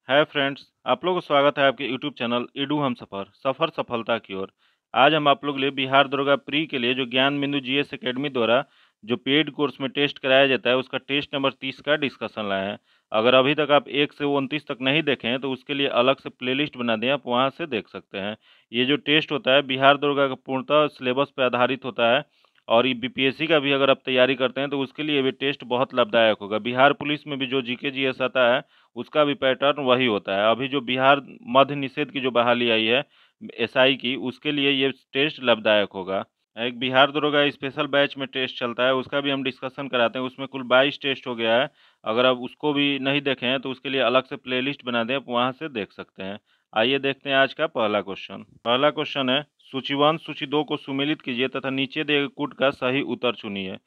Hi friends, आप लोगों को स्वागत है आपके यूट्यूब चैनल इडू हम सफ़र सफलता की ओर। आज हम आप लोग के लिए बिहार दरोगा प्री के लिए जो ज्ञान बिंदु जीएस एकेडमी द्वारा जो पेड कोर्स में टेस्ट कराया जाता है उसका टेस्ट नंबर 30 का डिस्कशन लाए हैं। अगर अभी तक आप 1 से 29 तक नहीं देखे हैं तो उसके लिए अलग से प्लेलिस्ट बना दें, आप वहाँ से देख सकते हैं। ये जो टेस्ट होता है बिहार दरोगा का पूर्णतः सिलेबस पर आधारित होता है और ये बीपीएससी का भी अगर आप तैयारी करते हैं तो उसके लिए भी टेस्ट बहुत लाभदायक होगा। बिहार पुलिस में भी जो जीके जीएस आता है उसका भी पैटर्न वही होता है। अभी जो बिहार मद्य निषेध की जो बहाली आई है एसआई की, उसके लिए ये टेस्ट लाभदायक होगा। एक बिहार दरोगा स्पेशल बैच में टेस्ट चलता है, उसका भी हम डिस्कशन कराते हैं। उसमें कुल 22 टेस्ट हो गया है। अगर आप उसको भी नहीं देखे हैं तो उसके लिए अलग से प्लेलिस्ट बना दें, आप वहाँ से देख सकते हैं। आइए देखते हैं आज का पहला क्वेश्चन। पहला क्वेश्चन है, सूची 1 सूची 2 को सुमेलित कीजिए तथा नीचे दिए गए कूट का सही उत्तर चुनिए।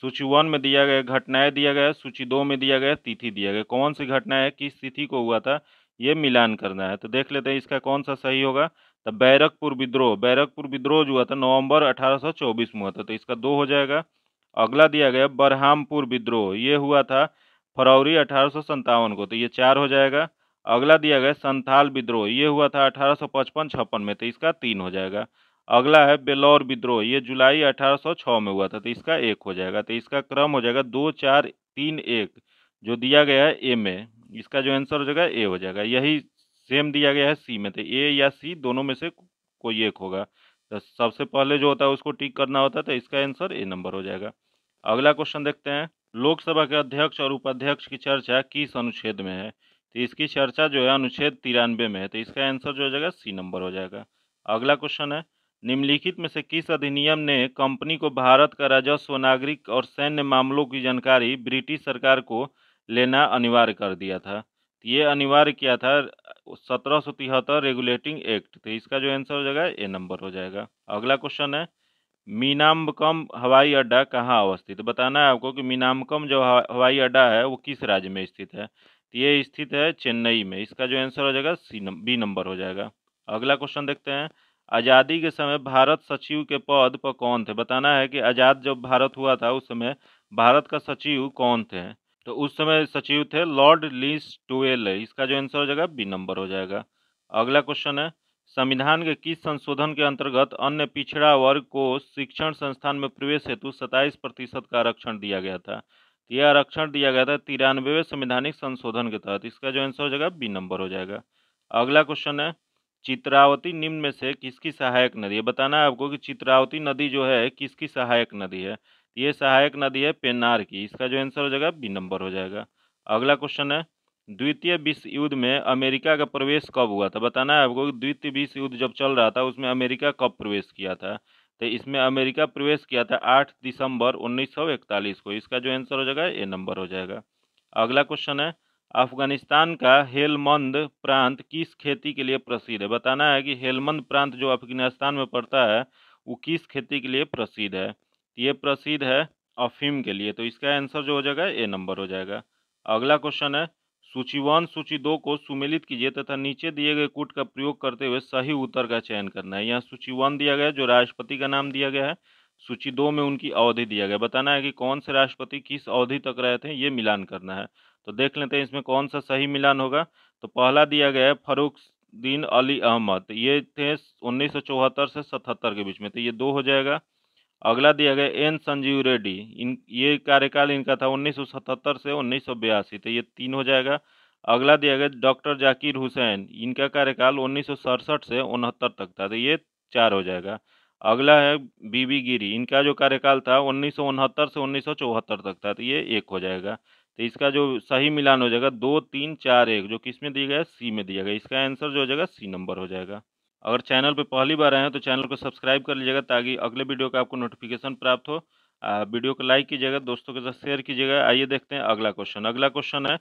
सूची 1 में दिया गया घटनाएं दिया गया है, सूची 2 में दिया गया तिथि दिया गया। कौन सी घटना है, किस तिथि को हुआ था, ये मिलान करना है। तो देख लेते हैं इसका कौन सा सही होगा। तो बैरकपुर विद्रोह जो हुआ था नवंबर 1824 में हुआ था, तो इसका 2 हो जाएगा। अगला दिया गया बरहामपुर विद्रोह, ये हुआ था फरवरी 1857 को, तो ये 4 हो जाएगा। अगला दिया गया संथाल विद्रोह, ये हुआ था 1855-56 में, तो इसका 3 हो जाएगा। अगला है बेलौर विद्रोह, ये जुलाई 1806 में हुआ था, तो इसका 1 हो जाएगा। तो इसका क्रम हो जाएगा 2 4 3 1, जो दिया गया है ए में। इसका जो आंसर हो जाएगा ए हो जाएगा। यही सेम दिया गया है सी में, तो ए या सी दोनों में से कोई एक होगा। तो सबसे पहले जो होता है उसको टिक करना होता है, तो इसका आंसर ए नंबर हो जाएगा। अगला क्वेश्चन देखते हैं। लोकसभा के अध्यक्ष और उपाध्यक्ष की चर्चा किस अनुच्छेद में है। तो इसकी चर्चा जो है अनुच्छेद 93 में है, तो इसका आंसर जो हो जाएगा सी नंबर हो जाएगा। अगला क्वेश्चन है, निम्नलिखित में से किस अधिनियम ने कंपनी को भारत का राजस्व, नागरिक और सैन्य मामलों की जानकारी ब्रिटिश सरकार को लेना अनिवार्य कर दिया था। तो ये अनिवार्य किया था 1773 रेगुलेटिंग एक्ट, तो इसका जो आंसर हो जाएगा ए नंबर हो जाएगा। अगला क्वेश्चन है, मीनामकम हवाई अड्डा कहाँ अवस्थित। बताना है आपको कि मीनामकम जो हवाई अड्डा है वो किस राज्य में स्थित है। तो ये स्थित है चेन्नई में, इसका जो आंसर हो जाएगा बी नंबर हो जाएगा। अगला क्वेश्चन देखते हैं, आज़ादी के समय भारत सचिव के पद पर कौन थे। बताना है कि आज़ाद जब भारत हुआ था उस समय भारत का सचिव कौन थे। तो उस समय सचिव थे लॉर्ड लिस्टवेल, इसका जो आंसर हो जाएगा बी नंबर हो जाएगा। अगला क्वेश्चन है, संविधान के किस संशोधन के अंतर्गत अन्य पिछड़ा वर्ग को शिक्षण संस्थान में प्रवेश हेतु 27% का आरक्षण दिया गया था। यह आरक्षण दिया गया था 93वें संवैधानिक संशोधन के तहत, इसका जो आंसर हो जाएगा बी नंबर हो जाएगा। अगला क्वेश्चन है, चित्रावती निम्न में से किसकी सहायक नदी है। बताना है आपको कि चित्रावती नदी जो है किसकी सहायक नदी है। ये सहायक नदी है पेन्नार की, इसका जो आंसर हो जाएगा बी नंबर हो जाएगा। अगला क्वेश्चन है, द्वितीय विश्व युद्ध में अमेरिका का प्रवेश कब हुआ था। बताना है आपको कि द्वितीय विश्व युद्ध जब चल रहा था उसमें अमेरिका कब प्रवेश किया था। तो इसमें अमेरिका प्रवेश किया था 8 दिसंबर 1941 को, इसका जो आंसर हो जाएगा ए नंबर हो जाएगा। अगला क्वेश्चन है, अफगानिस्तान का हेलमंद प्रांत किस खेती के लिए प्रसिद्ध है। बताना है कि हेलमंद प्रांत जो अफगानिस्तान में पड़ता है वो किस खेती के लिए प्रसिद्ध है। ये प्रसिद्ध है अफीम के लिए, तो इसका आंसर जो हो जाएगा ए नंबर हो जाएगा। अगला क्वेश्चन है, सूची 1 सूची 2 को सुमेलित कीजिए तथा नीचे दिए गए कूट का प्रयोग करते हुए सही उत्तर का चयन करना है। यहाँ सूची 1 दिया गया है जो राष्ट्रपति का नाम दिया गया है, सूची 2 में उनकी अवधि दिया गया। बताना है कि कौन से राष्ट्रपति किस अवधि तक रहे थे, ये मिलान करना है। तो देख लेते हैं इसमें कौन सा सही मिलान होगा। तो पहला दिया गया है फरुखुद्दीन अली अहमद, ये थे 1974 से 77 के बीच में, तो ये 2 हो जाएगा। अगला दिया गया एन संजीव रेड्डी, इन ये कार्यकाल इनका था 1977 से 1982, तो ये 3 हो जाएगा। अगला दिया गया डॉक्टर जाकिर हुसैन, इनका कार्यकाल 1967 से 69 तक था, तो ये 4 हो जाएगा। अगला है बीबी गिरी, इनका जो कार्यकाल था 1969 से 1974 तक था, तो ये 1 हो जाएगा। तो इसका जो सही मिलान हो जाएगा 2 3 4 1, जो किस में दिया गया है सी में दिया गया, इसका आंसर जो हो जाएगा सी नंबर हो जाएगा। अगर चैनल पे पहली बार आए हैं तो चैनल को सब्सक्राइब कर लीजिएगा ताकि अगले वीडियो का आपको नोटिफिकेशन प्राप्त हो। वीडियो को लाइक कीजिएगा, दोस्तों के साथ शेयर कीजिएगा। आइए देखते हैं अगला क्वेश्चन। अगला क्वेश्चन है,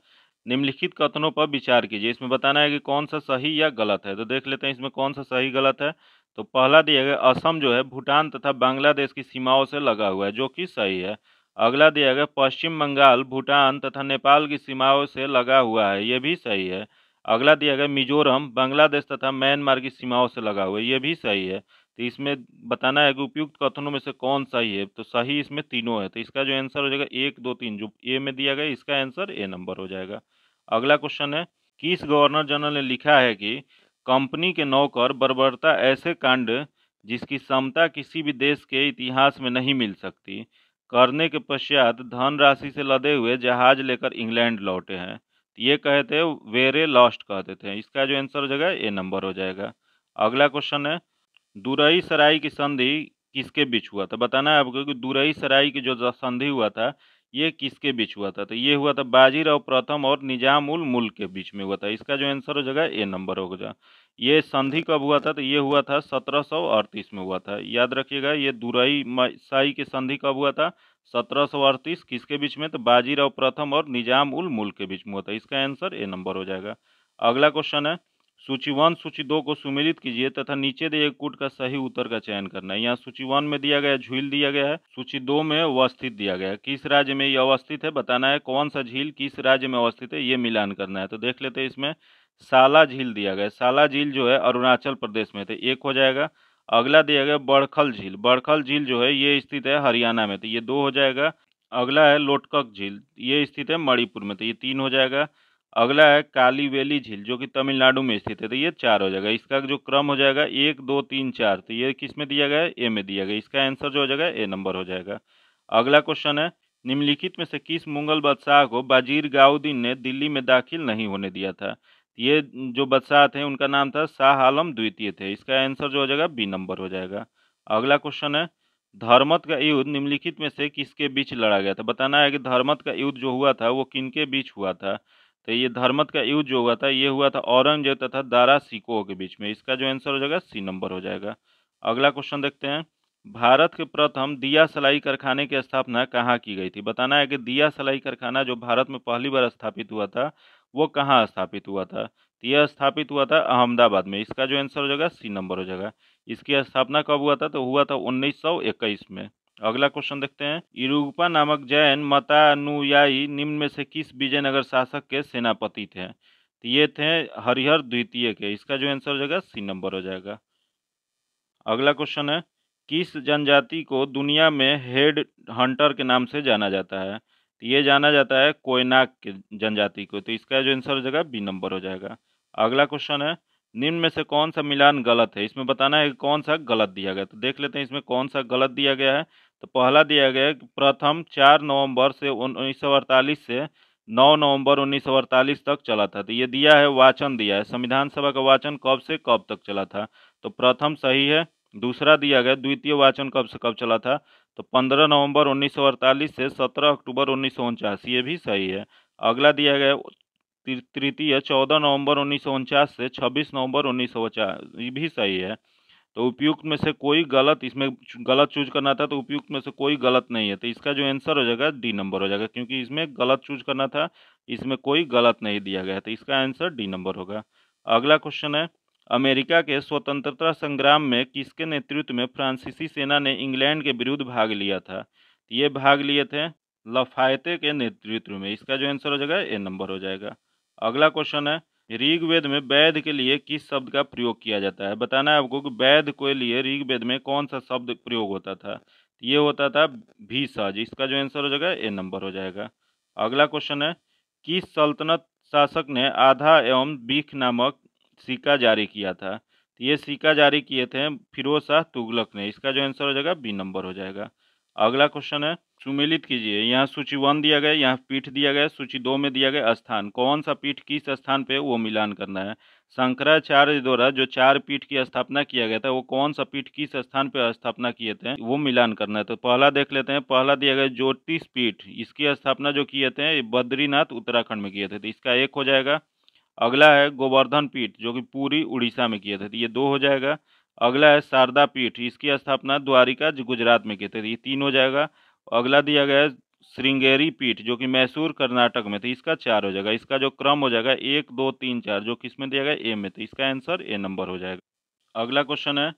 निम्नलिखित कथनों पर विचार कीजिए। इसमें बताना है कि कौन सा सही या गलत है। तो देख लेते हैं इसमें कौन सा सही गलत है। तो पहला दिया गया असम जो है भूटान तथा बांग्लादेश की सीमाओं से लगा हुआ है, जो कि सही है। अगला दिया गया पश्चिम बंगाल भूटान तथा नेपाल की सीमाओं से लगा हुआ है, ये भी सही है। अगला दिया गया मिजोरम बांग्लादेश तथा म्यांमार की सीमाओं से लगा हुआ है, ये भी सही है। तो इसमें बताना है कि उपयुक्त कथनों में से कौन सही है। तो सही इसमें तीनों है, तो इसका जो आंसर हो जाएगा 1 2 3, जो ए में दिया गया इसका आंसर ए नंबर हो जाएगा। अगला क्वेश्चन है, किस गवर्नर जनरल ने लिखा है कि कंपनी के नौकर बर्बरता ऐसे कांड जिसकी क्षमता किसी भी देश के इतिहास में नहीं मिल सकती करने के पश्चात धनराशि से लदे हुए जहाज लेकर इंग्लैंड लौटे हैं। तो ये कहे थे वेरे लॉस्ट कहते थे। इसका जो आंसर हो जाएगा ए नंबर हो जाएगा। अगला क्वेश्चन है, दुरई सराय की संधि किसके बीच हुआ था? बताना है आपको कि दुरई सराय की जो संधि हुआ था ये किसके बीच हुआ था? तो ये हुआ था बाजीराव प्रथम और निजाम उल मुल्क के बीच में हुआ था। इसका जो आंसर हो जाएगा ए नंबर होगा। ये संधि कब हुआ था? तो ये हुआ था 1738 में हुआ था। याद रखिएगा, ये दुरई साई की संधि कब हुआ था? 1738। किसके बीच में? तो बाजीराव प्रथम और निजाम उल मुल्क के बीच में हुआ था। इसका आंसर ए नंबर हो जाएगा। अगला क्वेश्चन है, सूची 1 सूची 2 को सुमेलित कीजिए तथा नीचे दिए कूट का सही उत्तर का चयन करना है। यहाँ सूची 1 में दिया गया है झील दिया गया है, सूची 2 में अवस्थित दिया गया है। किस राज्य में ये अवस्थित है बताना है, कौन सा झील किस राज्य में अवस्थित है ये मिलान करना है। तो देख लेते हैं, इसमें साला झील दिया गया है। साला झील जो है अरुणाचल प्रदेश में, तो एक हो जाएगा। अगला दिया गया बड़खल झील, बड़खल झील जो है ये स्थित है हरियाणा में, तो ये 2 हो जाएगा। अगला है लोटकक झील, ये स्थित है मणिपुर में, तो ये 3 हो जाएगा। अगला है कालीवेली झील जो कि तमिलनाडु में स्थित है, तो ये 4 हो जाएगा। इसका जो क्रम हो जाएगा 1 2 3 4, तो ये किस में दिया गया है? ए में दिया गया। इसका आंसर जो हो जाएगा ए नंबर हो जाएगा। अगला क्वेश्चन है, निम्नलिखित में से किस मुगल बादशाह को बाजीर गाउद्दीन ने दिल्ली में दाखिल नहीं होने दिया था? ये जो बादशाह थे उनका नाम था शाह आलम द्वितीय थे। इसका आंसर जो हो जाएगा बी नंबर हो जाएगा। अगला क्वेश्चन है, धर्मत का युद्ध निम्नलिखित में से किसके बीच लड़ा गया था? बताना है कि धर्मत का युद्ध जो हुआ था वो किनके बीच हुआ था। तो ये धर्मत का युद्ध जो हुआ था ये हुआ था औरंगजेब तथा दारा सिकोह के बीच में। इसका जो आंसर हो जाएगा सी नंबर हो जाएगा। अगला क्वेश्चन देखते हैं, भारत के प्रथम दिया सलाई कारखाने की स्थापना कहाँ की गई थी? बताना है कि दिया सलाई कारखाना जो भारत में पहली बार स्थापित हुआ था वो कहाँ स्थापित हुआ था? तो यह स्थापित हुआ था अहमदाबाद में। इसका जो आंसर हो जाएगा सी नंबर हो जाएगा। इसकी स्थापना कब हुआ था? तो हुआ था 1921 में। अगला क्वेश्चन देखते हैं, इरुग्पा नामक जैन मतानुयायी निम्न में से किस विजयनगर शासक के सेनापति थे? तो ये थे हरिहर द्वितीय के। इसका जो आंसर हो जाएगा सी नंबर हो जाएगा। अगला क्वेश्चन है, किस जनजाति को दुनिया में हेड हंटर के नाम से जाना जाता है? तो ये जाना जाता है कोयनाक के जनजाति को। तो इसका जो आंसर हो जाएगा बी नंबर हो जाएगा। अगला क्वेश्चन है, निम्न में से कौन सा मिलान गलत है? इसमें बताना है कि कौन सा गलत दिया गया। तो देख लेते हैं इसमें कौन सा गलत दिया गया है। तो पहला दिया गया है कि प्रथम 4 नवंबर से 1948 से 9 नवंबर 1948 तक चला था। तो ये दिया है वाचन दिया है, संविधान सभा का वाचन कब से कब तक चला था। तो प्रथम सही है। दूसरा दिया गया द्वितीय वाचन कब से कब चला था। तो 15 नवंबर 1948 से 17 अक्टूबर 1949, ये भी सही है। अगला दिया गया तृतीय 14 नवंबर 1949 से 26 नवंबर 1950, ये भी सही है। तो उपयुक्त में से कोई गलत, इसमें गलत चूज करना था तो उपयुक्त में से कोई गलत नहीं है। तो इसका जो आंसर हो जाएगा डी नंबर हो जाएगा, क्योंकि इसमें गलत चूज करना था, इसमें कोई गलत नहीं दिया गया। तो इसका आंसर डी नंबर होगा। अगला क्वेश्चन है, अमेरिका के स्वतंत्रता संग्राम में किसके नेतृत्व में फ्रांसीसी सेना ने इंग्लैंड के विरुद्ध भाग लिया था? ये भाग लिए थे लफायते के नेतृत्व में। इसका जो आंसर हो जाएगा ए नंबर हो जाएगा। अगला क्वेश्चन है, ऋग्वेद में वैध के लिए किस शब्द का प्रयोग किया जाता है? बताना है आपको कि वैध के लिए ऋग्वेद में कौन सा शब्द प्रयोग होता था। ये होता था भीषज। इसका जो आंसर हो जाएगा ए नंबर हो जाएगा। अगला क्वेश्चन है, किस सल्तनत शासक ने आधा एवं बीख नामक सिक्का जारी किया था? तो ये सिक्का जारी किए थे फिरोज शाह तुगलक ने। इसका जो आंसर हो जाएगा बी नंबर हो जाएगा। अगला क्वेश्चन है, सुमेलित कीजिए। यहाँ सूची 1 दिया गया, यहाँ पीठ दिया गया, सूची 2 में दिया गया स्थान। कौन सा पीठ किस स्थान पे वो मिलान करना है। शंकराचार्य द्वारा जो 4 पीठ की स्थापना किया गया था वो कौन सा पीठ किस स्थान पे स्थापना किए थे वो मिलान करना है। तो पहला देख लेते हैं, पहला दिया गया ज्योतिष पीठ, इसकी स्थापना जो किए थे बद्रीनाथ उत्तराखंड में किए थे, तो इसका 1 हो जाएगा। अगला है गोवर्धन पीठ जो कि पूरी उड़ीसा में किए थे, तो ये 2 हो जाएगा। अगला है शारदा पीठ, इसकी स्थापना द्वारिका गुजरात में किए थे, तो ये 3 हो जाएगा। अगला दिया गया है श्रृंगेरी पीठ जो कि मैसूर कर्नाटक में, तो इसका 4 हो जाएगा। इसका जो क्रम हो जाएगा 1 2 3 4, जो किस में दिया गया ए में, तो इसका आंसर ए नंबर हो जाएगा। अगला क्वेश्चन है,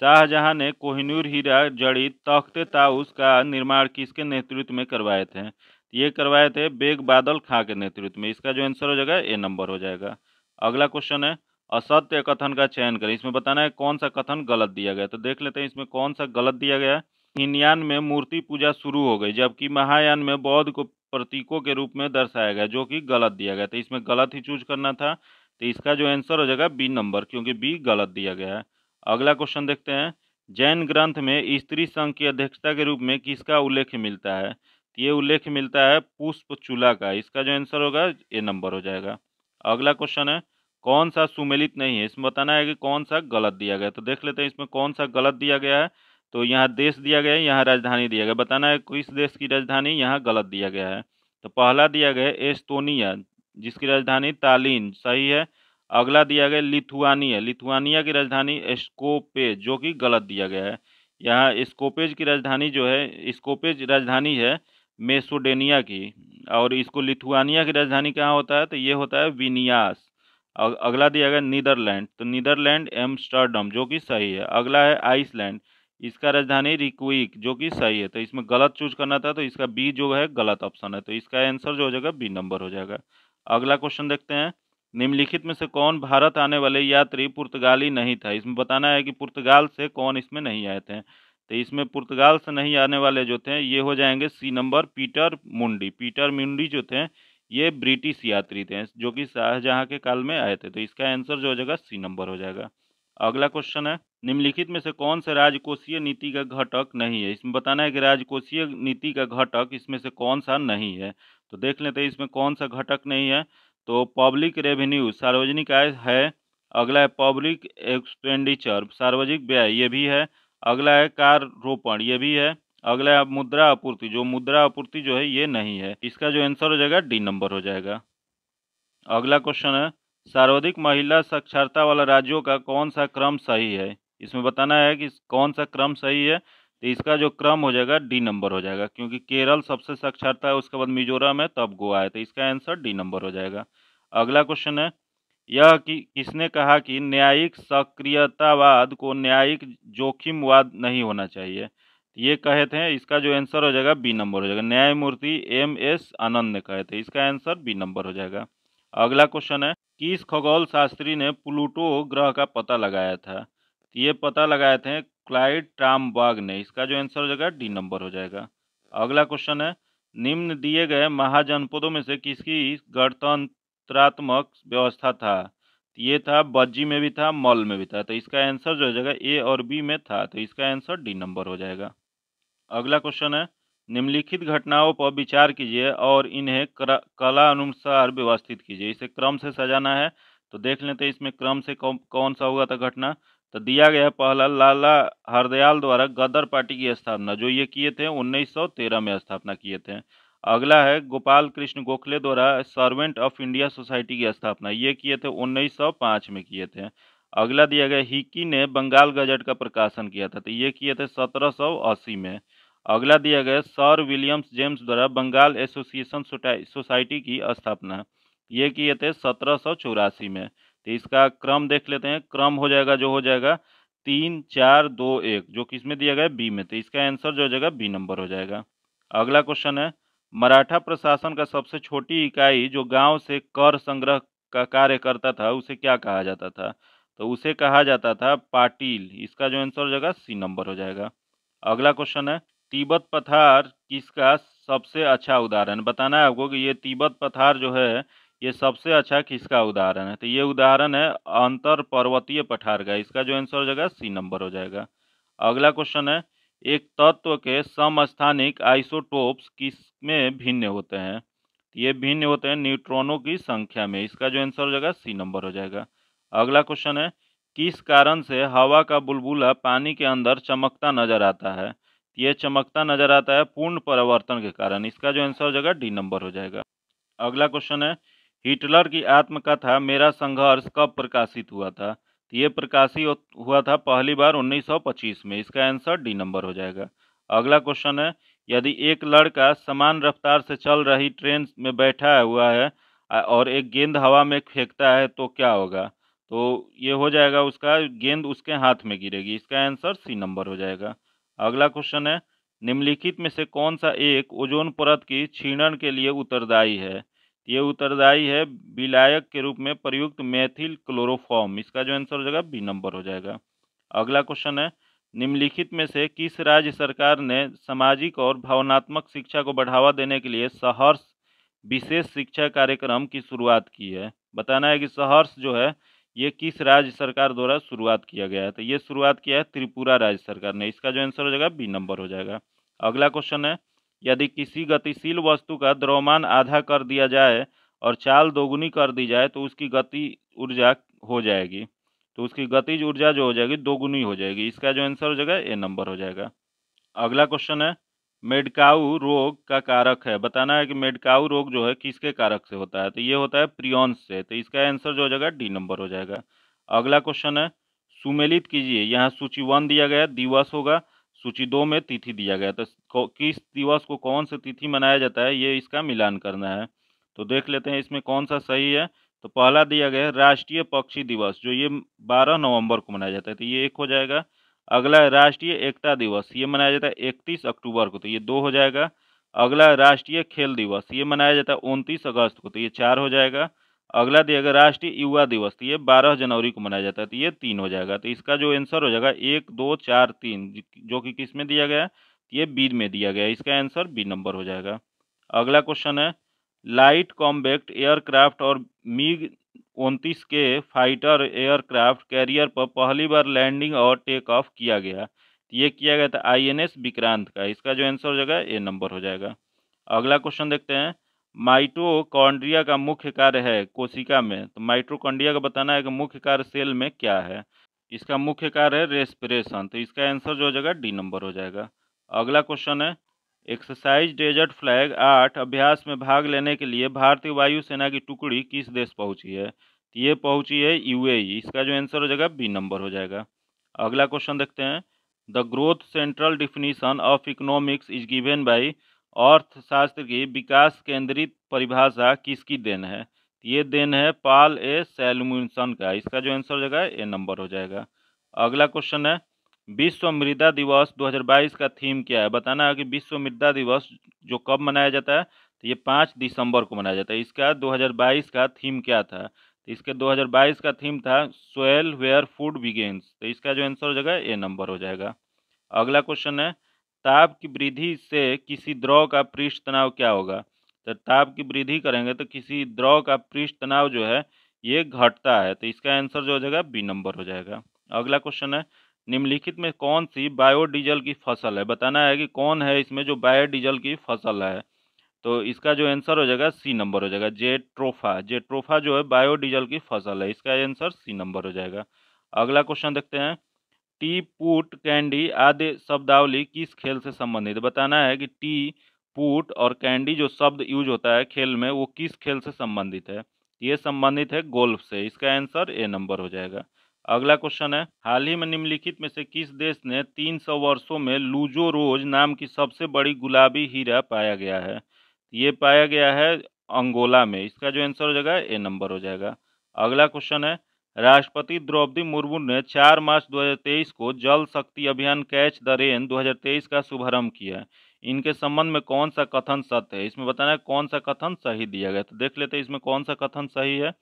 शाहजहां ने कोहिनूर हीरा जड़ित तख्त ताउस का निर्माण किसके नेतृत्व में करवाए थे? ये करवाए थे बेग बादल खां के नेतृत्व में। इसका जो आंसर हो जाएगा ए नंबर हो जाएगा। अगला क्वेश्चन है, असत्य कथन का चयन करें। इसमें बताना है कौन सा कथन गलत दिया गया। तो देख लेते हैं इसमें कौन सा गलत दिया गया है। हीनयान में मूर्ति पूजा शुरू हो गई जबकि महायान में बौद्ध को प्रतीकों के रूप में दर्शाया गया, जो कि गलत दिया गया। तो इसमें गलत ही चूज करना था, तो इसका जो आंसर हो जाएगा बी नंबर, क्योंकि बी गलत दिया गया है। अगला क्वेश्चन देखते हैं। जैन ग्रंथ में स्त्री संघ की अध्यक्षता के रूप में किसका उल्लेख मिलता है? तो ये उल्लेख मिलता है पुष्पचूला का। इसका जो आंसर होगा ए नंबर हो जाएगा। अगला क्वेश्चन है, कौन सा सुमेलित नहीं है? इसमें बताना है कि कौन सा गलत दिया गया। तो देख लेते हैं इसमें कौन सा गलत दिया गया है। तो यहाँ देश दिया गया है, यहाँ राजधानी दिया गया। बताना है किस देश की राजधानी यहाँ गलत दिया गया है। तो पहला दिया गया है एस्टोनिया, जिसकी राजधानी तालिन, सही है। अगला दिया गया लिथुआनिया, लिथुआनिया की राजधानी स्कोपेज, जो कि गलत दिया गया है। यहाँ स्कोपेज की राजधानी जो है, स्कोपेज राजधानी है मेसोडेनिया की, और इसको लिथुआनिया की राजधानी कहाँ होता है? तो ये होता है विनियास। अगला दिया गया नीदरलैंड, तो नीदरलैंड एम्स्टर्डम, जो कि सही है। अगला है आइसलैंड, इसका राजधानी रिक्विक, जो कि सही है। तो इसमें गलत चूज करना था, तो इसका बी जो है गलत ऑप्शन है। तो इसका आंसर जो हो जाएगा बी नंबर हो जाएगा। अगला क्वेश्चन देखते हैं। निम्नलिखित में से कौन भारत आने वाले यात्री पुर्तगाली नहीं था? इसमें बताना है कि पुर्तगाल से कौन इसमें नहीं आए थे। तो इसमें पुर्तगाल से नहीं आने वाले जो थे ये हो जाएंगे सी नंबर, पीटर मुंडी। पीटर मुंडी जो थे ये ब्रिटिश यात्री थे, जो कि शाहजहां के काल में आए थे। तो इसका आंसर जो हो जाएगा सी नंबर हो जाएगा। अगला क्वेश्चन है, निम्नलिखित में से कौन सा राजकोषीय नीति का घटक नहीं है? इसमें बताना है कि राजकोषीय नीति का घटक इसमें से कौन सा नहीं है। तो देख लेते हैं इसमें कौन सा घटक नहीं है। तो पब्लिक रेवेन्यू, सार्वजनिक आय है। अगला है पब्लिक एक्सपेंडिचर, सार्वजनिक व्यय, ये भी है। अगला है कार रोपण, ये भी है। अगला है मुद्रा आपूर्ति, जो मुद्रा आपूर्ति जो है ये नहीं है। इसका जो आंसर हो जाएगा डी नंबर हो जाएगा। अगला क्वेश्चन है, सर्वाधिक महिला साक्षरता वाला राज्यों का कौन सा क्रम सही है? इसमें बताना है कि कौन सा क्रम सही है। तो इसका जो क्रम हो जाएगा डी नंबर हो जाएगा, क्योंकि केरल सबसे साक्षरता है, उसके बाद मिजोरम है, तब गोवा है। तो इसका आंसर डी नंबर हो जाएगा। अगला क्वेश्चन है, यह कि किसने कहा कि न्यायिक सक्रियतावाद को न्यायिक जोखिमवाद नहीं होना चाहिए? ये कहे थे, इसका जो आंसर हो जाएगा बी नंबर हो जाएगा। न्यायमूर्ति एम.एस. आनंद ने कहे थे। इसका आंसर बी नंबर हो जाएगा। अगला क्वेश्चन है, किस खगोल शास्त्री ने प्लूटो ग्रह का पता लगाया था? तो ये पता लगाए थे क्लाइड ट्रामबाग ने। इसका जो आंसर हो जाएगा डी नंबर हो जाएगा। अगला क्वेश्चन है, निम्न दिए गए महाजनपदों में से किसकी गणतंत्रात्मक व्यवस्था था? तो ये था बज्जी में भी था, मल में भी था। तो इसका आंसर जो हो जाएगा ए और बी में था। तो इसका आंसर डी नंबर हो जाएगा। अगला क्वेश्चन है, निम्नलिखित घटनाओं पर विचार कीजिए और इन्हें कला अनुसार व्यवस्थित कीजिए। इसे क्रम से सजाना है। तो देख लेते हैं इसमें क्रम से कौन सा हुआ था घटना। तो दिया गया पहला, लाला हरदयाल द्वारा गदर पार्टी की स्थापना, जो ये किए थे 1913 में स्थापना किए थे। अगला है गोपाल कृष्ण गोखले द्वारा सर्वेंट ऑफ इंडिया सोसाइटी की स्थापना, ये किए थे 1905 में किए थे। अगला दिया गया हिकी ने बंगाल गजट का प्रकाशन किया था, तो ये किए थे 1780 में। अगला दिया गया सर विलियम्स जेम्स द्वारा बंगाल एसोसिएशन सोसाइटी की स्थापना, ये किए थे 1784 में। तो इसका क्रम देख लेते हैं। क्रम हो जाएगा जो हो जाएगा 3, 4, 2, 1, जो किसमें दिया गया बी में। तो इसका आंसर जो हो जाएगा बी नंबर हो जाएगा। अगला क्वेश्चन है, मराठा प्रशासन का सबसे छोटी इकाई जो गांव से कर संग्रह का कार्य करता था उसे क्या कहा जाता था? तो उसे कहा जाता था पाटिल। इसका जो आंसर हो जाएगा सी नंबर हो जाएगा। अगला क्वेश्चन है, तिब्बत पठार किसका सबसे अच्छा उदाहरण? बताना है आपको कि ये तिब्बत पठार जो है ये सबसे अच्छा किसका उदाहरण है। तो ये उदाहरण है अंतर पर्वतीय पठार का। इसका जो आंसर हो जाएगा सी नंबर हो जाएगा। अगला क्वेश्चन है, एक तत्व के समस्थानिक आइसोटोप्स किस में भिन्न होते हैं? ये भिन्न होते हैं न्यूट्रॉनों की संख्या में। इसका जो आंसर हो जाएगा सी नंबर हो जाएगा। अगला क्वेश्चन है, किस कारण से हवा का बुलबुला पानी के अंदर चमकता नजर आता है? ये चमकता नजर आता है पूर्ण परावर्तन के कारण। इसका जो आंसर हो जाएगा डी नंबर हो जाएगा। अगला क्वेश्चन है, हिटलर की आत्मकथा मेरा संघर्ष कब प्रकाशित हुआ था? तो ये प्रकाशित हुआ था पहली बार 1925 में। इसका आंसर डी नंबर हो जाएगा। अगला क्वेश्चन है, यदि एक लड़का समान रफ्तार से चल रही ट्रेन में बैठा हुआ है और एक गेंद हवा में फेंकता है तो क्या होगा? तो ये हो जाएगा उसका गेंद उसके हाथ में गिरेगी। इसका आंसर सी नंबर हो जाएगा। अगला क्वेश्चन है, निम्नलिखित में से कौन सा एक ओजोन परत की क्षीणन के लिए उत्तरदायी है? ये उत्तरदायी है विलायक के रूप में प्रयुक्त मेथिल क्लोरोफॉर्म। इसका जो आंसर हो जाएगा बी नंबर हो जाएगा। अगला क्वेश्चन है, निम्नलिखित में से किस राज्य सरकार ने सामाजिक और भावनात्मक शिक्षा को बढ़ावा देने के लिए सहर्ष विशेष शिक्षा कार्यक्रम की शुरुआत की है? बताना है कि सहर्ष जो है ये किस राज्य सरकार द्वारा शुरुआत किया गया है। तो ये शुरुआत किया है त्रिपुरा राज्य सरकार ने। इसका जो आंसर हो जाएगा बी नंबर हो जाएगा। अगला क्वेश्चन है, यदि किसी गतिशील वस्तु का द्रव्यमान आधा कर दिया जाए और चाल दोगुनी कर दी जाए तो उसकी गति ऊर्जा हो जाएगी। तो उसकी गतिज ऊर्जा जो हो जाएगी दोगुनी हो जाएगी। इसका जो आंसर हो जाएगा ए नंबर हो जाएगा। अगला क्वेश्चन है, मेडकाऊ रोग का कारक है। बताना है कि मेडकाऊ रोग जो है किसके कारक से होता है। तो ये होता है प्रियॉन्स से। तो इसका आंसर जो हो जाएगा डी नंबर हो जाएगा। अगला क्वेश्चन है, सुमेलित कीजिए। यहाँ सूची 1 दिया गया दिवस होगा, सूची 2 में तिथि दिया गया। तो किस दिवस को कौन सी तिथि मनाया जाता है ये इसका मिलान करना है। तो देख लेते हैं इसमें कौन सा सही है। तो पहला दिया गया है राष्ट्रीय पक्षी दिवस, जो ये 12 नवंबर को मनाया जाता है। तो ये 1 हो जाएगा। अगला है राष्ट्रीय एकता दिवस, ये मनाया जाता है 31 अक्टूबर को। तो ये 2 हो जाएगा। अगला है राष्ट्रीय खेल दिवस, ये मनाया जाता है 29 अगस्त को। तो ये 4 हो जाएगा। अगला दिया गया राष्ट्रीय युवा दिवस, तो ये 12 जनवरी को मनाया जाता है। तो ये 3 हो जाएगा। तो इसका जो आंसर हो जाएगा 1 2 4 3, जो कि किस में दिया गया है, ये बी में दिया गया है। इसका आंसर बी नंबर हो जाएगा। अगला क्वेश्चन है, लाइट कॉम्बैक्ट एयरक्राफ्ट और मिग 29 के फाइटर एयरक्राफ्ट कैरियर पर पहली बार लैंडिंग और टेक ऑफ किया गया। ये किया गया था आईएनएस विक्रांत का। इसका जो आंसर हो जाएगा ए नंबर हो जाएगा। अगला क्वेश्चन देखते हैं, माइटोकॉन्ड्रिया का मुख्य कार्य है कोशिका में। तो माइटोकॉन्ड्रिया का बताना है कि मुख्य कार्य सेल में क्या है। इसका मुख्य कार्य है रेस्पिरेशन। तो इसका आंसर जो हो जाएगा डी नंबर हो जाएगा। अगला क्वेश्चन है, एक्सरसाइज डेजर्ट फ्लैग 8 अभ्यास में भाग लेने के लिए भारतीय वायुसेना की टुकड़ी किस देश पहुंची है। तो ये पहुंची है यूएई। इसका जो आंसर हो जाएगा बी नंबर हो जाएगा। अगला क्वेश्चन देखते हैं, the growth central definition of economics is given by. अर्थशास्त्र की विकास केंद्रित परिभाषा किसकी देन है। ये देन है पॉल ए सैमुअल्सन का। इसका जो आंसर हो जाएगा ए नंबर हो जाएगा। अगला क्वेश्चन है, विश्व मृदा दिवस 2022 का थीम क्या है। बताना है कि विश्व मृदा दिवस जो कब मनाया जाता है। तो ये 5 दिसंबर को मनाया जाता है। इसका 2022 का थीम क्या था। तो इसके 2022 का थीम था सोयल वेयर फूड बिगेन्स। तो इसका जो आंसर हो जाएगा ए नंबर हो जाएगा। अगला क्वेश्चन है, ताप की वृद्धि से किसी द्रव का पृष्ठ तनाव क्या होगा। तो ताप की वृद्धि करेंगे तो किसी द्रव का पृष्ठ तनाव जो है ये घटता है। तो इसका आंसर जो हो जाएगा बी नंबर हो जाएगा। अगला क्वेश्चन है, निम्नलिखित में कौन सी बायोडीजल की फसल है। बताना है कि कौन है इसमें जो बायोडीजल की फसल है। तो इसका जो आंसर हो जाएगा सी नंबर हो जाएगा, जेट्रोफा। जेट्रोफा जो है बायोडीजल की फसल है। इसका आंसर सी नंबर हो जाएगा। अगला क्वेश्चन देखते हैं, टी पुट कैंडी आदि शब्दावली किस खेल से संबंधित है। बताना है कि टी पुट और कैंडी जो शब्द यूज होता है खेल में वो किस खेल से संबंधित है। ये संबंधित है गोल्फ से। इसका आंसर ए नंबर हो जाएगा। अगला क्वेश्चन है, हाल ही में निम्नलिखित में से किस देश ने 300 वर्षों में लूजो रोज नाम की सबसे बड़ी गुलाबी हीरा पाया गया है। ये पाया गया है अंगोला में। इसका जो आंसर हो जाएगा ए नंबर हो जाएगा। अगला क्वेश्चन है, राष्ट्रपति द्रौपदी मुर्मू ने 4 मार्च 2023 को जल शक्ति अभियान कैच द रेन 2023 का शुभारंभ किया। इनके संबंध में कौन सा कथन सत्य है। इसमें बताना है कौन सा कथन सही दिया गया। तो देख लेते हैं इसमें कौन सा कथन सही है।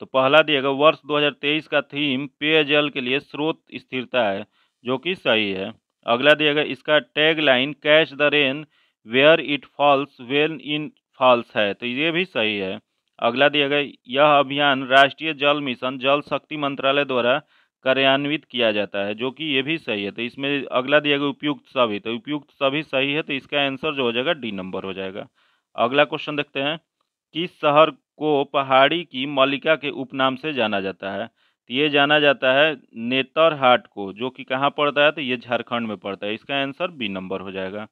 तो पहला दिया गया, वर्ष 2023 का थीम पेयजल के लिए स्रोत स्थिरता है, जो कि सही है। अगला दिया गया, इसका tag line catch the rain where it falls when it falls है। तो ये भी सही है। अगला दिया गया, यह अभियान राष्ट्रीय जल मिशन जल शक्ति मंत्रालय द्वारा कार्यान्वित किया जाता है, जो कि ये भी सही है। तो इसमें अगला दिया गया उपयुक्त सभी। तो उपयुक्त सभी सही है। तो इसका आंसर जो हो जाएगा डी नंबर हो जाएगा। अगला क्वेश्चन देखते हैं, किस शहर को पहाड़ी की मल्लिका के उपनाम से जाना जाता है। तो ये जाना जाता है नेतरहाट को, जो कि कहाँ पड़ता है। तो ये झारखंड में पड़ता है। इसका आंसर बी नंबर हो जाएगा।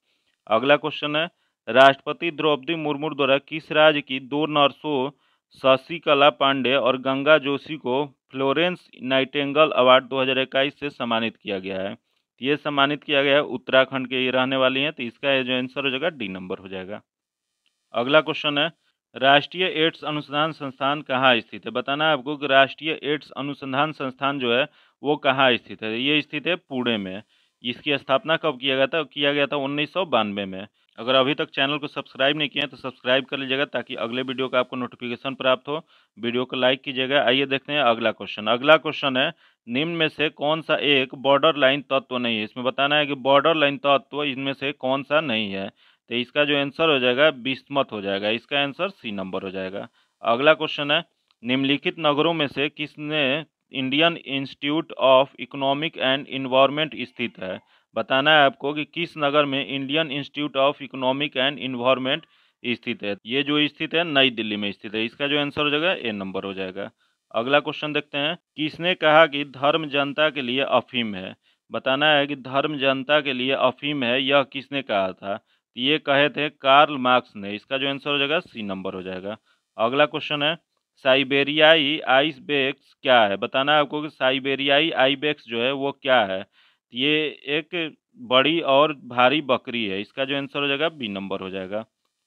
अगला क्वेश्चन है, राष्ट्रपति द्रौपदी मुर्मू द्वारा किस राज्य की 2 नर्सों शशिकला पांडे और गंगा जोशी को फ्लोरेंस नाइटिंगेल अवार्ड 2021 से सम्मानित किया गया है। ये सम्मानित किया गया है उत्तराखंड के ये रहने वाली हैं। तो इसका जो आंसर हो जाएगा डी नंबर हो जाएगा। अगला क्वेश्चन है, राष्ट्रीय एड्स अनुसंधान संस्थान कहाँ स्थित है। बताना है आपको कि राष्ट्रीय एड्स अनुसंधान संस्थान जो है वो कहाँ स्थित है। ये स्थित है पुणे में। इसकी स्थापना कब किया गया था। किया गया था 1992 में। अगर अभी तक चैनल को सब्सक्राइब नहीं किए हैं तो सब्सक्राइब कर लीजिएगा ताकि अगले वीडियो का आपको नोटिफिकेशन प्राप्त हो। वीडियो को लाइक कीजिएगा। आइए देखते हैं अगला क्वेश्चन। अगला क्वेश्चन है, निम्न में से कौन सा एक बॉर्डर लाइन तत्व नहीं है। इसमें बताना है कि बॉर्डर लाइन तत्व इनमें से कौन सा नहीं है। तो इसका जो आंसर हो जाएगा बिस्मथ हो जाएगा। इसका आंसर सी नंबर हो जाएगा। अगला क्वेश्चन है, निम्नलिखित नगरों में से किसने Indian institute of economic and environment स्थित है। बताना है आपको कि किस नगर में Indian institute of economic and environment स्थित है। ये जो स्थित है नई दिल्ली में स्थित है। इसका जो आंसर हो जाएगा ए नंबर हो जाएगा। अगला क्वेश्चन देखते हैं, किसने कहा कि धर्म जनता के लिए अफीम है। बताना है कि धर्म जनता के लिए अफीम है, यह किसने कहा था। तो ये कहे थे कार्ल मार्क्स ने। इसका जो आंसर हो जाएगा सी नंबर हो जाएगा। अगला क्वेश्चन है, साइबेरियाई आइसबेक्स क्या है। बताना है आपको कि साइबेरियाई आइबेक्स जो है वो क्या है। ये एक बड़ी और भारी बकरी है। इसका जो आंसर हो जाएगा बी नंबर हो जाएगा।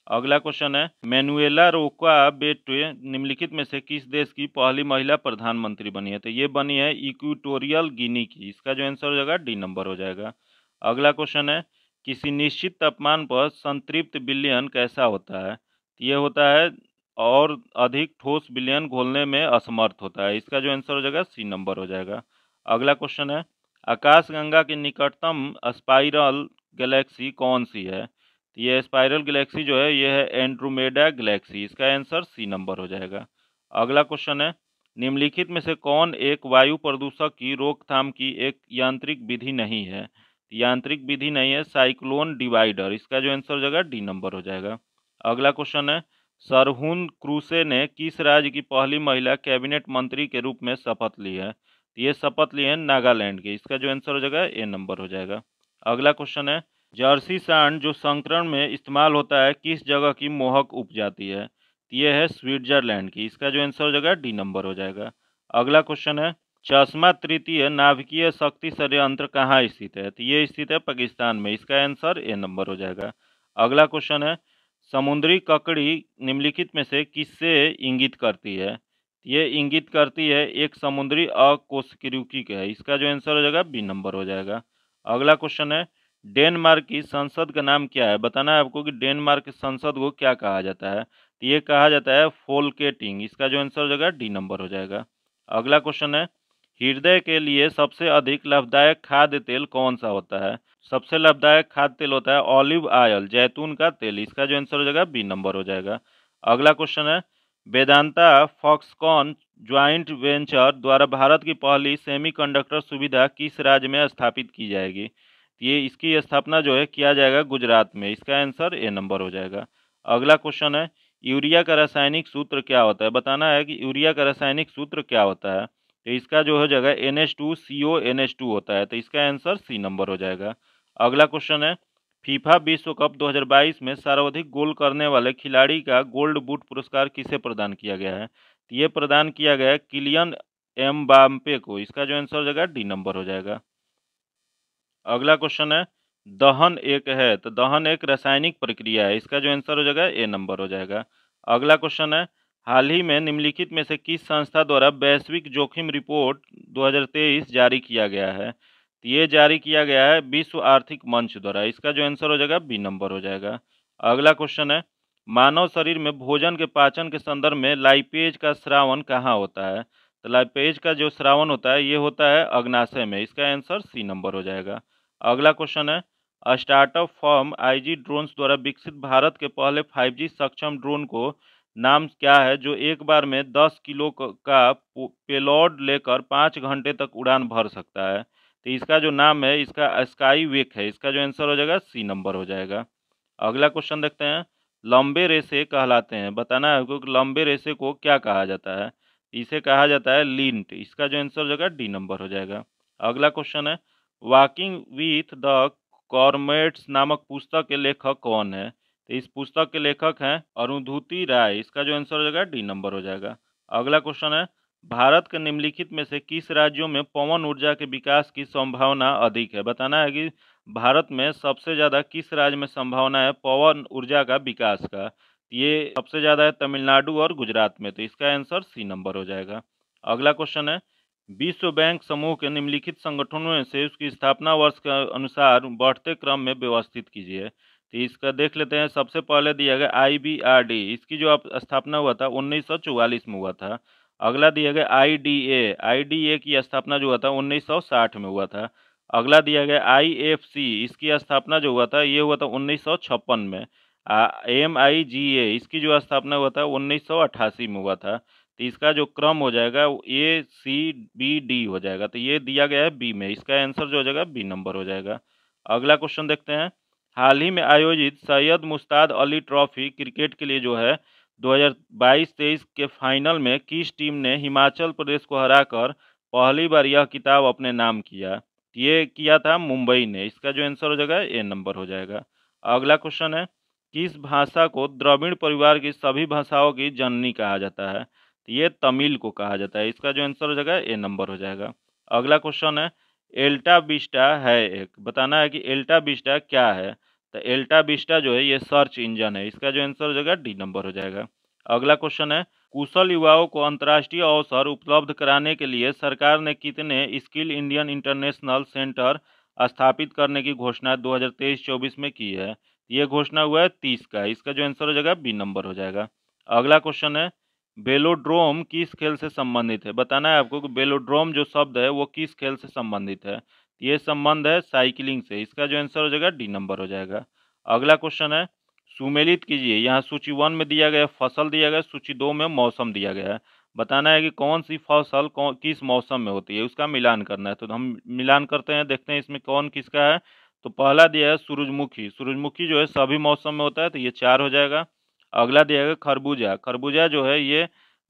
अगला क्वेश्चन है, मैनुएला रोका बेटे निम्नलिखित में से किस देश की पहली महिला प्रधानमंत्री बनी है। तो ये बनी है इक्वेटोरियल गिनी की। इसका जो आंसर हो जाएगा डी नंबर हो जाएगा। अगला क्वेश्चन है, किसी निश्चित तापमान पर संतृप्त विलयन कैसा होता है। तो ये होता है और अधिक ठोस विलयन घोलने में असमर्थ होता है। इसका जो आंसर हो जाएगा सी नंबर हो जाएगा। अगला क्वेश्चन है, आकाशगंगा की निकटतम स्पाइरल गैलेक्सी कौन सी है। तो ये स्पाइरल गैलेक्सी जो है ये है एंड्रोमेडा गैलेक्सी। इसका आंसर सी नंबर हो जाएगा। अगला क्वेश्चन है, निम्नलिखित में से कौन एक वायु प्रदूषक की रोकथाम की एक यांत्रिक विधि नहीं है। तो यांत्रिक विधि नहीं है साइक्लोन डिवाइडर। इसका जो आंसर हो जाएगा डी नंबर हो जाएगा। अगला क्वेश्चन है, सरहुन क्रूसे ने किस राज्य की पहली महिला कैबिनेट मंत्री के रूप में शपथ ली है। ये शपथ लिए हैं नागालैंड के। इसका जो आंसर हो जाएगा ए नंबर हो जाएगा। अगला क्वेश्चन है, जर्सी सांड जो संकरण में इस्तेमाल होता है किस जगह की मोहक उपजाति है। ये है स्विट्जरलैंड की। इसका जो आंसर हो जाएगा डी नंबर हो जाएगा। अगला क्वेश्चन है, चश्मा तृतीय नाभिकीय शक्ति संयंत्र कहाँ स्थित है। तो ये स्थित है पाकिस्तान में। इसका आंसर ए नंबर हो जाएगा। अगला क्वेश्चन है, समुद्री ककड़ी निम्नलिखित में से किससे इंगित करती है। ये इंगित करती है एक समुद्री अकोशकीरुकी का है। इसका जो आंसर हो जाएगा बी नंबर हो जाएगा। अगला क्वेश्चन है, डेनमार्क की संसद का नाम क्या है। बताना है आपको कि डेनमार्क की संसद को क्या कहा जाता है। तो ये कहा जाता है फोल्केटिंग। इसका जो आंसर हो जाएगा डी नंबर हो जाएगा। अगला क्वेश्चन है, हृदय के लिए सबसे अधिक लाभदायक खाद्य तेल कौन सा होता है। सबसे लाभदायक खाद्य तेल होता है ऑलिव ऑयल, जैतून का तेल। इसका जो आंसर हो जाएगा बी नंबर हो जाएगा। अगला क्वेश्चन है, वेदांता फॉक्सकॉन ज्वाइंट वेंचर द्वारा भारत की पहली सेमीकंडक्टर सुविधा किस राज्य में स्थापित की जाएगी। ये इसकी स्थापना जो है किया जाएगा गुजरात में। इसका आंसर ए नंबर हो जाएगा। अगला क्वेश्चन है, यूरिया का रासायनिक सूत्र क्या होता है। बताना है कि यूरिया का रासायनिक सूत्र क्या होता है। तो इसका जो हो जाएगा NH2CO NH2 होता है। तो इसका आंसर सी नंबर हो जाएगा। अगला क्वेश्चन है, फीफा विश्व कप 2022 में सर्वाधिक गोल करने वाले खिलाड़ी का गोल्ड बूट पुरस्कार किसे प्रदान किया गया है। तो ये प्रदान किया गया है किलियन एम्बाप्पे को। इसका जो आंसर हो जाएगा डी नंबर हो जाएगा। अगला क्वेश्चन है, दहन एक है। तो दहन एक रासायनिक प्रक्रिया है। इसका जो आंसर हो जाएगा ए नंबर हो जाएगा। अगला क्वेश्चन है, हाल ही में निम्नलिखित में से किस संस्था द्वारा वैश्विक जोखिम रिपोर्ट 2023 जारी किया गया है। तो ये जारी किया गया है विश्व आर्थिक मंच द्वारा। इसका जो आंसर हो जाएगा बी नंबर हो जाएगा। अगला क्वेश्चन है, मानव शरीर में भोजन के पाचन के संदर्भ में लाइपेज का स्रावन कहाँ होता है। तो लाइपेज का जो स्रावन होता है ये होता है अग्नाशय में। इसका आंसर सी नंबर हो जाएगा। अगला क्वेश्चन है, स्टार्टअप फर्म IG ड्रोन्स द्वारा विकसित भारत के पहले 5G सक्षम ड्रोन को नाम क्या है जो एक बार में 10 किलो का पेलोड लेकर 5 घंटे तक उड़ान भर सकता है। तो इसका जो नाम है इसका स्काई वेक है। इसका जो आंसर हो जाएगा सी नंबर हो जाएगा। अगला क्वेश्चन देखते हैं, लंबे रेसे कहलाते हैं। बताना है आपको कि लंबे रेसे को क्या कहा जाता है। इसे कहा जाता है लिंट। इसका जो आंसर हो जाएगा डी नंबर हो जाएगा। अगला क्वेश्चन है, वॉकिंग विथ द कॉर्मेट्स नामक पुस्तक के लेखक कौन है। तो इस पुस्तक के लेखक हैं अरुंधति राय। इसका जो आंसर हो जाएगा डी नंबर हो जाएगा। अगला क्वेश्चन है, भारत के निम्नलिखित में से किस राज्यों में पवन ऊर्जा के विकास की संभावना अधिक है। बताना है कि भारत में सबसे ज़्यादा किस राज्य में संभावना है पवन ऊर्जा का विकास का। ये सबसे ज़्यादा है तमिलनाडु और गुजरात में। तो इसका आंसर सी नंबर हो जाएगा। अगला क्वेश्चन है, विश्व बैंक समूह के निम्नलिखित संगठनों में से उसकी स्थापना वर्ष के अनुसार बढ़ते क्रम में व्यवस्थित कीजिए। तो इसका देख लेते हैं। सबसे पहले दिया गया IBRD, इसकी जो आप स्थापना हुआ था 1944 में हुआ था। अगला दिया गया IDA, IDA की स्थापना जो हुआ था 1960 में हुआ था। अगला दिया गया IFC, इसकी स्थापना जो हुआ था ये हुआ था 1956 में। MIGA, इसकी जो स्थापना हुआ था 1988 में हुआ था। तो इसका जो क्रम हो जाएगा ACBD हो जाएगा। तो ये दिया गया है बी में, इसका आंसर जो हो जाएगा बी नंबर हो जाएगा। अगला क्वेश्चन देखते हैं। हाल ही में आयोजित सैयद मुश्ताक अली ट्रॉफी क्रिकेट के लिए जो है 2022-23 के फाइनल में किस टीम ने हिमाचल प्रदेश को हराकर पहली बार यह खिताब अपने नाम किया? ये किया था मुंबई ने। इसका जो आंसर हो जाएगा ए नंबर हो जाएगा। अगला क्वेश्चन है, किस भाषा को द्रविड़ परिवार की सभी भाषाओं की जननी कहा जाता है? तो ये तमिल को कहा जाता है। इसका जो आंसर हो जाएगा ए नंबर हो जाएगा। अगला क्वेश्चन है, एल्टा विस्टा है एक, बताना है कि एल्टा विस्टा क्या है? तो एल्टा विस्टा जो है ये सर्च इंजन है। इसका जो आंसर हो जाएगा डी नंबर हो जाएगा। अगला क्वेश्चन है, कुशल युवाओं को अंतर्राष्ट्रीय अवसर उपलब्ध कराने के लिए सरकार ने कितने स्किल इंडियन इंटरनेशनल सेंटर स्थापित करने की घोषणा 2023-24 में की है? ये घोषणा हुआ है 30 का। इसका जो आंसर हो जाएगा बी नंबर हो जाएगा। अगला क्वेश्चन है, बेलोड्रोम किस खेल से संबंधित है? बताना है आपको कि बेलोड्रोम जो शब्द है वो किस खेल से संबंधित है। ये संबंध है साइकिलिंग से। इसका जो आंसर हो जाएगा डी नंबर हो जाएगा। अगला क्वेश्चन है, सुमेलित कीजिए। यहाँ सूची 1 में दिया गया फसल दिया गया, सूची 2 में मौसम दिया गया है। बताना है कि कौन सी फसल किस मौसम में होती है, उसका मिलान करना है। तो हम मिलान करते हैं, देखते हैं इसमें कौन किसका है। तो पहला दिया है सूरजमुखी, सूरजमुखी जो है सभी मौसम में होता है, तो ये 4 हो जाएगा। अगला दिया गया खरबूजा, खरबूजा जो है ये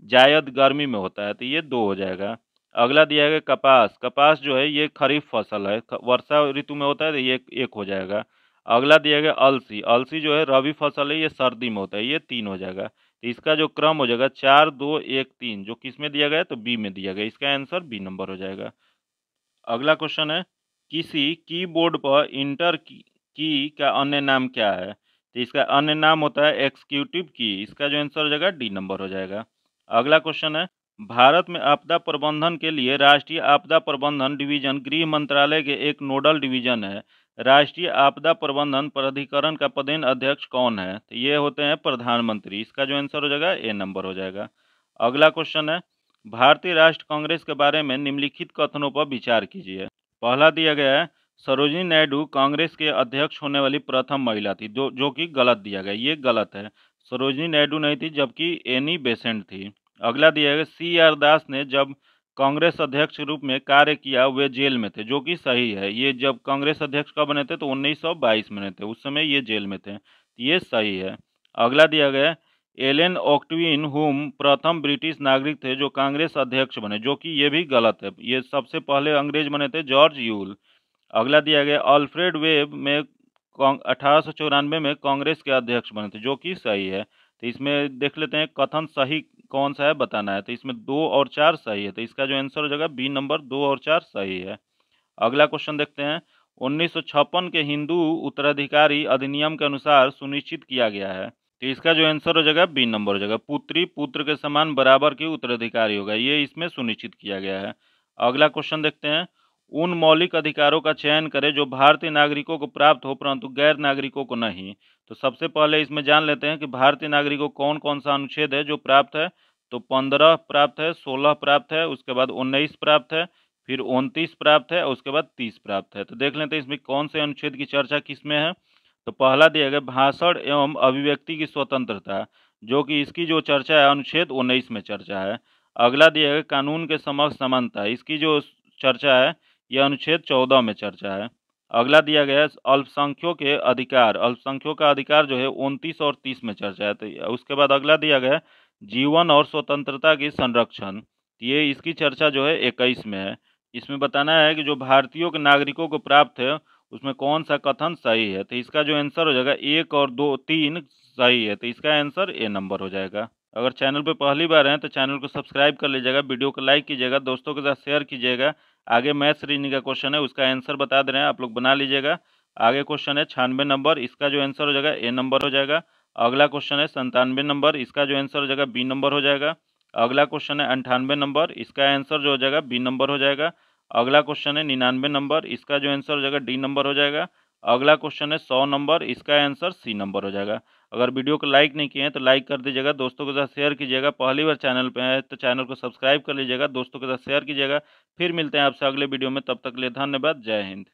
जायद गर्मी में होता है, तो ये 2 हो जाएगा। अगला दिया गया कपास, कपास जो है ये खरीफ फसल है, वर्षा ऋतु में होता है, तो ये 1 हो जाएगा। अगला दिया गया अलसी, अलसी जो है रबी फसल है, ये सर्दी में होता है, ये 3 हो जाएगा। तो इसका जो क्रम हो जाएगा 4 2 1 3, जो किस में दिया गया है तो बी में दिया गया। इसका आंसर बी नंबर हो जाएगा। अगला क्वेश्चन है, किसी कीबोर्ड पर इंटर की का अन्य नाम क्या है? तो इसका अन्य नाम होता है एग्जीक्यूटिव की। इसका जो आंसर हो जाएगा डी नंबर हो जाएगा। अगला क्वेश्चन है, भारत में आपदा प्रबंधन के लिए राष्ट्रीय आपदा प्रबंधन डिवीजन गृह मंत्रालय के एक नोडल डिवीजन है। राष्ट्रीय आपदा प्रबंधन प्राधिकरण का पदेन अध्यक्ष कौन है? तो ये होते हैं प्रधानमंत्री। इसका जो आंसर हो जाएगा ए नंबर हो जाएगा। अगला क्वेश्चन है, भारतीय राष्ट्र कांग्रेस के बारे में निम्नलिखित कथनों पर विचार कीजिए। पहला दिया गया है, सरोजिनी नायडू कांग्रेस के अध्यक्ष होने वाली प्रथम महिला थी, जो कि गलत दिया गया, ये गलत है। सरोजिनी नायडू नहीं थी, जबकि एनी बेसेंट थी। अगला दिया गया, CR दास ने जब कांग्रेस अध्यक्ष के रूप में कार्य किया वे जेल में थे, जो कि सही है। ये जब कांग्रेस अध्यक्ष कब बने थे तो 1922 में बने थे, उस समय ये जेल में थे, ये सही है। अगला दिया गया, एलन ऑक्टविन हुम प्रथम ब्रिटिश नागरिक थे जो कांग्रेस अध्यक्ष बने, जो कि ये भी गलत है। ये सबसे पहले अंग्रेज बने थे जॉर्ज यूल। अगला दिया गया, अल्फ्रेड वेब में 1894 में कांग्रेस के अध्यक्ष बने थे, जो कि सही है। तो इसमें देख लेते हैं कथन सही कौन सा है, बताना है। तो इसमें 2 और 4 सही है, तो इसका जो आंसर हो जाएगा बी नंबर, 2 और 4 सही है। अगला क्वेश्चन देखते हैं, 1956 के हिंदू उत्तराधिकारी अधिनियम के अनुसार सुनिश्चित किया गया है। तो इसका जो आंसर हो जाएगा बी नंबर हो जाएगा, पुत्री पुत्र के समान बराबर की उत्तराधिकारी होगा, ये इसमें सुनिश्चित किया गया है। अगला क्वेश्चन देखते हैं, उन मौलिक अधिकारों का चयन करें जो भारतीय नागरिकों को प्राप्त हो परंतु गैर नागरिकों को नहीं। तो सबसे पहले इसमें जान लेते हैं कि भारतीय नागरिकों को कौन कौन सा अनुच्छेद है जो प्राप्त है। तो 15 प्राप्त है, 16 प्राप्त है, उसके बाद 19 प्राप्त है, फिर 29 प्राप्त है और उसके बाद 30 प्राप्त है। तो देख लेते हैं इसमें कौन से अनुच्छेद की चर्चा किस में है। तो पहला दिया गया भाषण एवं अभिव्यक्ति की स्वतंत्रता, जो कि इसकी जो चर्चा है अनुच्छेद 19 में चर्चा है। अगला दिया गया कानून के समक्ष समानता, इसकी जो चर्चा है यह अनुच्छेद 14 में चर्चा है। अगला दिया गया अल्पसंख्यों के अधिकार, अल्पसंख्यों का अधिकार जो है 29 और 30 में चर्चा है। तो उसके बाद अगला दिया गया जीवन और स्वतंत्रता की संरक्षण, ये इसकी चर्चा जो है 21 में है। इसमें बताना है कि जो भारतीयों के नागरिकों को प्राप्त है उसमें कौन सा कथन सही है। तो इसका जो आंसर हो जाएगा 1 और 2 3 सही है, तो इसका आंसर ए नंबर हो जाएगा। अगर चैनल पर पहली बार हैं तो चैनल को सब्सक्राइब कर लीजिएगा, वीडियो को लाइक कीजिएगा, दोस्तों के साथ शेयर कीजिएगा। आगे मैथ्स रीजनिंग का क्वेश्चन है, उसका आंसर बता दे रहे हैं, आप लोग बना लीजिएगा। आगे क्वेश्चन है 96 नंबर, इसका जो आंसर हो जाएगा ए नंबर हो जाएगा। अगला क्वेश्चन है 97 नंबर, इसका जो आंसर हो जाएगा बी नंबर हो जाएगा। अगला क्वेश्चन है 98 नंबर, इसका आंसर जो हो जाएगा बी नंबर हो जाएगा। अगला क्वेश्चन है 99 नंबर, इसका जो आंसर हो जाएगा डी नंबर हो जाएगा। अगला क्वेश्चन है 100 नंबर, इसका आंसर सी नंबर हो जाएगा। अगर वीडियो को लाइक नहीं किए हैं तो लाइक कर दीजिएगा, दोस्तों के साथ शेयर कीजिएगा। पहली बार चैनल पे है तो चैनल को सब्सक्राइब कर लीजिएगा, दोस्तों के साथ शेयर कीजिएगा। फिर मिलते हैं आपसे अगले वीडियो में, तब तक के लिए धन्यवाद। जय हिंद।